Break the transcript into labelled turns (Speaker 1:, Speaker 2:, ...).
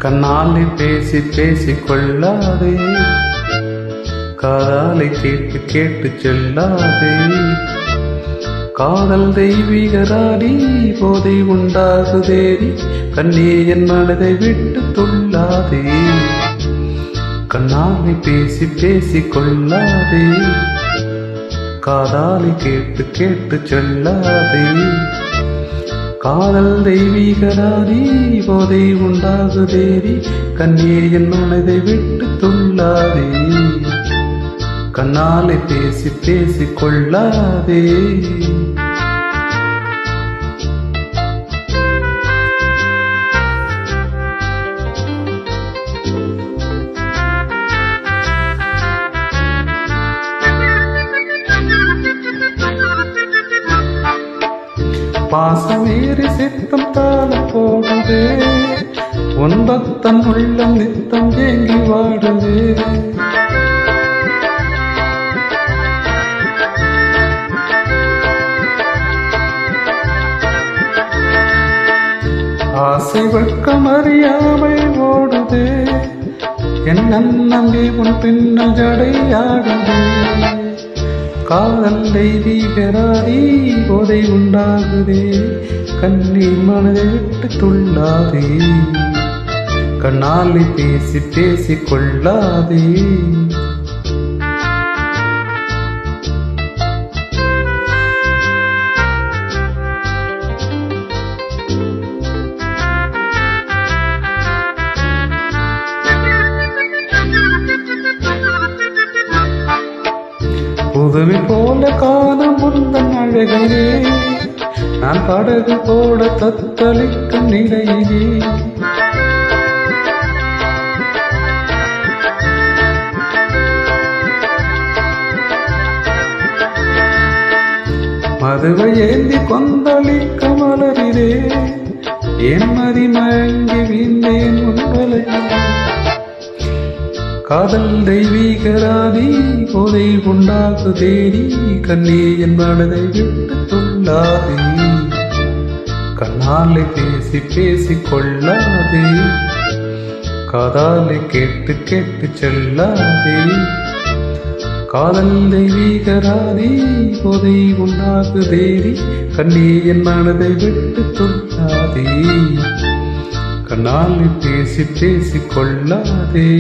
Speaker 1: கண்ணாலே பேசி பேசி கொள்ளாதே, காதாலை கேட்டு கேட்டு செல்லாதே. காதல் தெய்வீகராடி போதை உண்டாகுதேடி, கண்ணே என் மனதை விட்டு துள்ளாதே. கண்ணாலே பேசி பேசி கொள்ளாதே, காதாலை கேட்டு கேட்டு செல்லாதே. காதல் தெய்வீகராடி போதை உண்டாகுதேடி, கண்ணே என் மனதை விட்டு துள்ளாதே. கண்ணாலே பேசி பேசி கொள்ளாதே. பாசமேறி சித்தம் தாழ போகுதே, உன் பக்தன் உள்ளம் நித்தம் ஏங்கி வாடுதே. ஆசை வெட்கம் அறியாமல் ஓடுதே, என் நம்பி உன் பின்னல் ஜடையாடுதே. காதல் தெய்வீகராடி போதை உண்டாகுதே, கண்ணீர் மனதை விட்டு துள்ளாதே. கண்ணாலே பேசி பேசி கொள்ளாதே. புதுமை போல காண முந்தன் அழகையே, நான் படகு போட தத்தளிக்கும் நிலையிலே. மதுவை ஏந்தி கொந்தளிக்க மலரிலே, என் மதி மயங்கி வீழ்ந்தேன் உன்வலையே. காதல் தெய்வீகராடி போதை உண்டாகுதேடி, கண்ணே என் மனதை விட்டு துள்ளாதே. கண்ணாலே பேசி பேசி கொள்ளாதே, காதாலை கேட்டு கேட்டு செல்லாதே. காதல் தெய்வீகராடி போதை உண்டாகுதேடி, கண்ணே என் மனதை விட்டு துள்ளாதே. கண்ணாலே பேசி பேசி கொள்ளாதே.